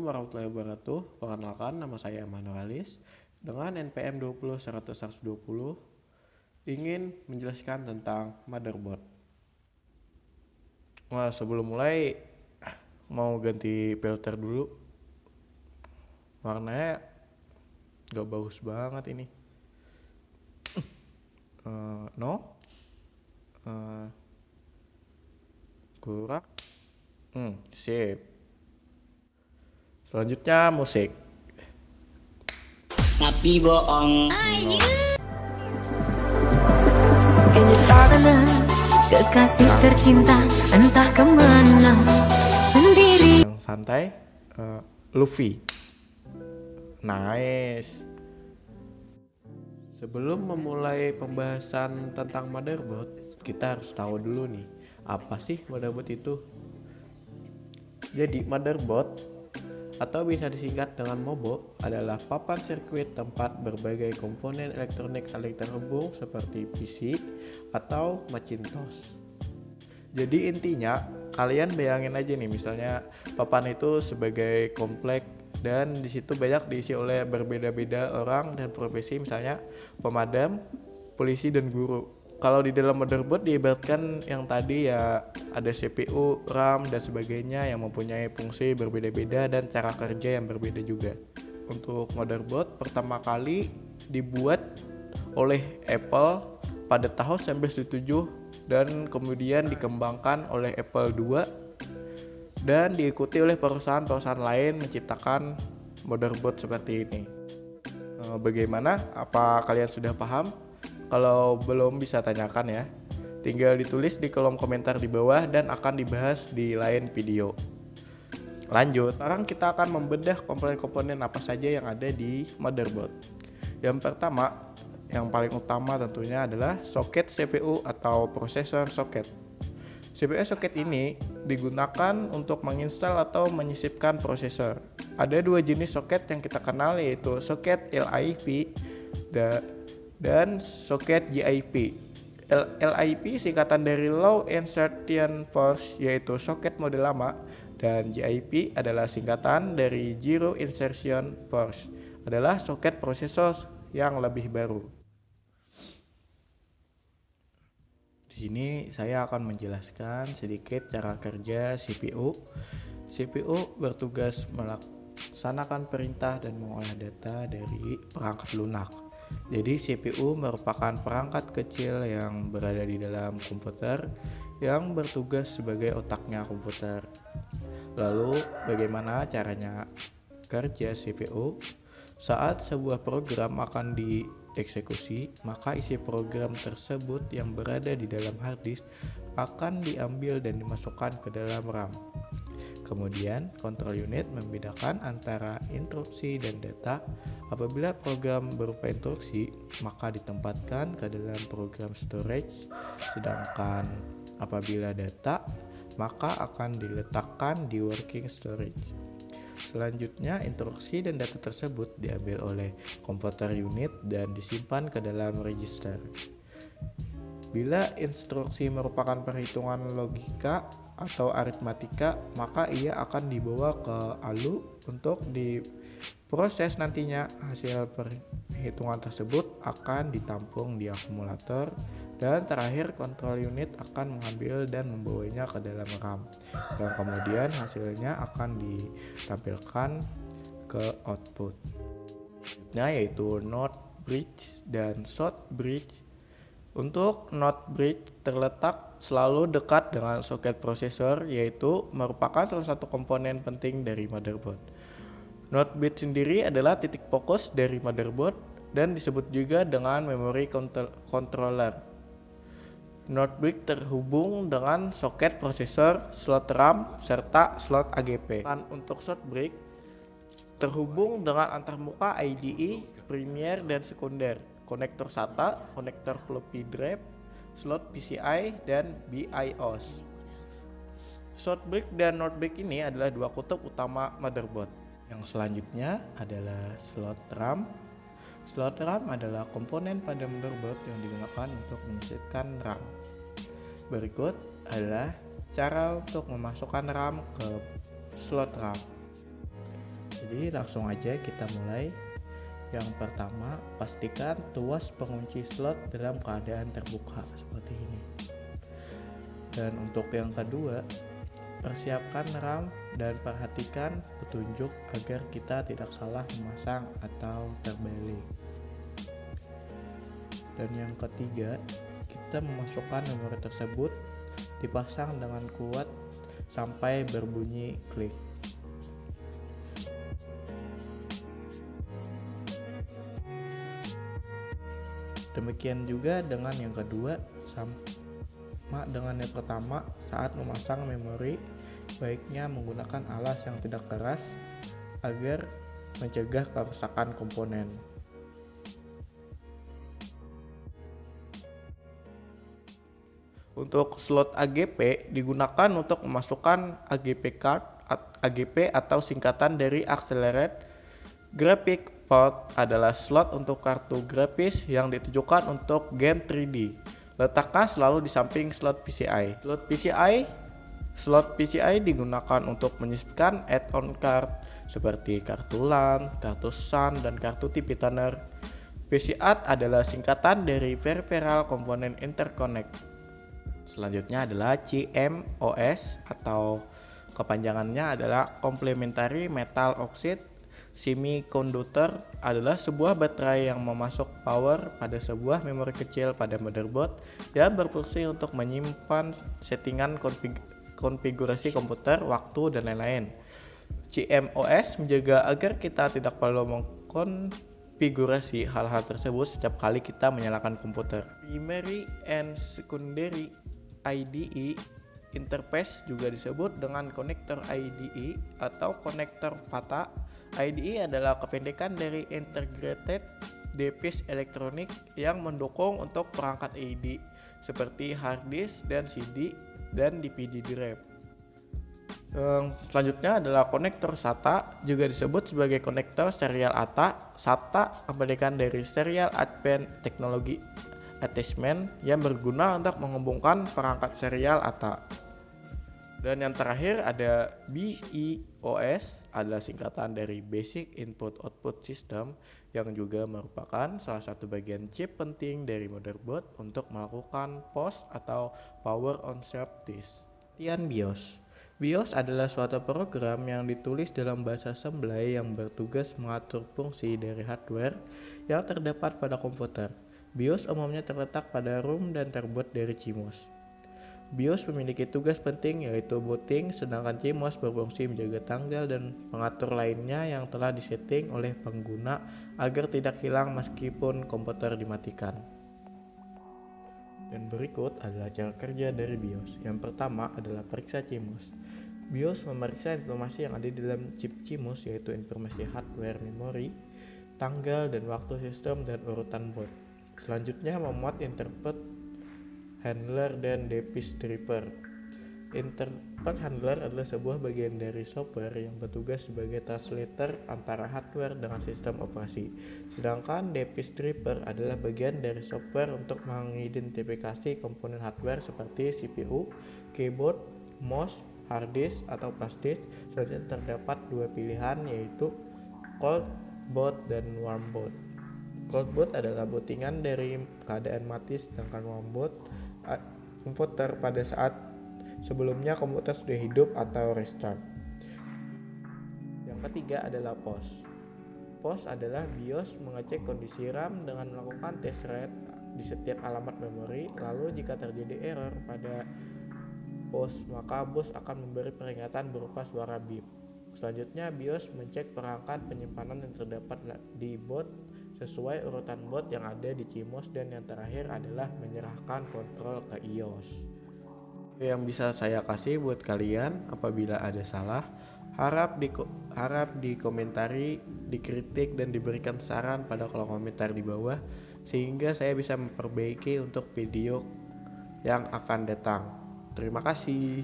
warahmatullahi wabarakatuh. Perkenalkan, nama saya Manualis dengan NPM 20 ingin menjelaskan tentang motherboard. Wah, sebelum mulai mau ganti filter dulu. Warnanya gak bagus banget ini. No. Kurang. Sip. Selanjutnya musik. Tapi bohong. Kekasih tercinta entah kemana sendiri. Yang santai, Luffy. Nice. Sebelum memulai pembahasan tentang motherboard, kita harus tahu dulu nih, apa sih motherboard itu? Jadi motherboard atau bisa disingkat dengan MOBO adalah papan sirkuit tempat berbagai komponen elektronik saling terhubung seperti PC atau Macintosh. Jadi intinya kalian bayangin aja nih, misalnya papan itu sebagai komplek dan di situ banyak diisi oleh berbeda-beda orang dan profesi, misalnya pemadam, polisi, dan guru. Kalau di dalam motherboard diibaratkan yang tadi ya ada CPU, RAM, dan sebagainya yang mempunyai fungsi berbeda-beda dan cara kerja yang berbeda juga. Untuk motherboard pertama kali dibuat oleh Apple pada tahun 1997 dan kemudian dikembangkan oleh Apple II dan diikuti oleh perusahaan-perusahaan lain menciptakan motherboard seperti ini. Bagaimana? Apa kalian sudah paham? Kalau belum bisa tanyakan ya. Tinggal ditulis di kolom komentar di bawah dan akan dibahas di lain video. Lanjut, sekarang kita akan membedah komponen-komponen apa saja yang ada di motherboard. Yang pertama, yang paling utama tentunya adalah soket CPU atau prosesor soket. CPU soket ini digunakan untuk menginstal atau menyisipkan prosesor. Ada dua jenis soket yang kita kenal, yaitu soket LIP dan soket GIP. LIP singkatan dari Low Insertion Force, yaitu soket mode lama, dan GIP adalah singkatan dari Zero Insertion Force, adalah soket prosesor yang lebih baru. Di sini saya akan menjelaskan sedikit cara kerja CPU. CPU bertugas melaksanakan perintah dan mengolah data dari perangkat lunak. Jadi CPU merupakan perangkat kecil yang berada di dalam komputer yang bertugas sebagai otaknya komputer. Lalu bagaimana caranya kerja CPU? Saat sebuah program akan dieksekusi, maka isi program tersebut yang berada di dalam hard disk akan diambil dan dimasukkan ke dalam RAM. Kemudian, control unit membedakan antara instruksi dan data. Apabila program berupa instruksi, maka ditempatkan ke dalam program storage, sedangkan apabila data, maka akan diletakkan di working storage. Selanjutnya, instruksi dan data tersebut diambil oleh komputer unit dan disimpan ke dalam register. Bila instruksi merupakan perhitungan logika atau aritmatika, maka ia akan dibawa ke ALU untuk diproses. Nantinya hasil perhitungan tersebut akan ditampung di akumulator, dan terakhir control unit akan mengambil dan membawanya ke dalam RAM, dan kemudian hasilnya akan ditampilkan ke output. Yaitu NOT bridge dan SHORT bridge. Untuk NOT bridge terletak selalu dekat dengan soket prosesor, yaitu merupakan salah satu komponen penting dari motherboard. NOT bridge sendiri adalah titik fokus dari motherboard dan disebut juga dengan memory controller. NOT bridge terhubung dengan soket prosesor, slot RAM, serta slot AGP. Untuk SHORT bridge terhubung dengan antarmuka IDE, Premiere, dan sekunder, konektor SATA, konektor floppy drive, slot PCI, dan BIOS. Short bridge dan North bridge ini adalah dua kutub utama motherboard. Yang selanjutnya adalah slot RAM. Slot RAM adalah komponen pada motherboard yang digunakan untuk menyisipkan RAM. Berikut adalah cara untuk memasukkan RAM ke slot RAM. Jadi langsung aja kita mulai. Yang pertama, pastikan tuas pengunci slot dalam keadaan terbuka seperti ini. Dan untuk yang kedua, persiapkan RAM dan perhatikan petunjuk agar kita tidak salah memasang atau terbalik. Dan yang ketiga, kita memasukkan memori tersebut dipasang dengan kuat sampai berbunyi klik. Demikian juga dengan yang kedua, sama dengan yang pertama, saat memasang memori baiknya menggunakan alas yang tidak keras agar mencegah kerusakan komponen. Untuk slot AGP digunakan untuk memasukkan AGP card. AGP atau singkatan dari Accelerated Graphic Port adalah slot untuk kartu grafis yang ditujukan untuk game 3D. Letakkan selalu di samping slot PCI. Slot PCI digunakan untuk menyisipkan add-on card seperti kartu LAN, kartu SAN, dan kartu TV Tuner. PCIe adalah singkatan dari Peripheral Component Interconnect. Selanjutnya adalah CMOS atau kepanjangannya adalah Complementary Metal Oxide Semiconductor adalah sebuah baterai yang memasok power pada sebuah memori kecil pada motherboard yang berfungsi untuk menyimpan settingan konfigurasi komputer, waktu, dan lain-lain. CMOS menjaga agar kita tidak perlu mengkonfigurasi hal-hal tersebut setiap kali kita menyalakan komputer. Primary and Secondary IDE interface juga disebut dengan konektor IDE atau konektor SATA. IDE adalah kependekan dari Integrated Device Electronic yang mendukung untuk perangkat IDE seperti hard disk dan CD dan DVD drive. Selanjutnya adalah konektor SATA, juga disebut sebagai konektor serial ATA. SATA kependekan dari Serial Advanced Technology Attachment yang berguna untuk menghubungkan perangkat serial ATA. Dan yang terakhir ada BIOS, adalah singkatan dari Basic Input Output System yang juga merupakan salah satu bagian chip penting dari motherboard untuk melakukan POS atau Power on Chip Test. BIOS. BIOS adalah suatu program yang ditulis dalam bahasa assembly yang bertugas mengatur fungsi dari hardware yang terdapat pada komputer. BIOS umumnya terletak pada ROM dan terbuat dari CMOS. BIOS memiliki tugas penting yaitu booting, sedangkan CMOS berfungsi menjaga tanggal dan mengatur lainnya yang telah disetting oleh pengguna agar tidak hilang meskipun komputer dimatikan. Dan berikut adalah cara kerja dari BIOS. Yang pertama adalah periksa CMOS. BIOS memeriksa informasi yang ada di dalam chip CMOS, yaitu informasi hardware, memori, tanggal dan waktu sistem, dan urutan boot. Selanjutnya memuat interpret handler dan device driver. Interpret handler adalah sebuah bagian dari software yang bertugas sebagai translator antara hardware dengan sistem operasi. Sedangkan device driver adalah bagian dari software untuk mengidentifikasi komponen hardware seperti CPU, keyboard, mouse, hard disk atau flash disk. Selanjutnya terdapat dua pilihan yaitu cold boot dan warm boot. Cold boot adalah bootingan dari keadaan mati, sedangkan warm boot komputer pada saat sebelumnya komputer sudah hidup atau restart. Yang ketiga adalah POS. POS adalah BIOS mengecek kondisi RAM dengan melakukan test rate di setiap alamat memori. Lalu jika terjadi error pada POS, maka BIOS akan memberi peringatan berupa suara beep. Selanjutnya BIOS mengecek perangkat penyimpanan yang terdapat di boot sesuai urutan boot yang ada di CMOS, dan yang terakhir adalah menyerahkan kontrol ke iOS. Yang bisa saya kasih buat kalian, apabila ada salah, harap dikomentari, dikritik, dan diberikan saran pada kolom komentar di bawah sehingga saya bisa memperbaiki untuk video yang akan datang. Terima kasih.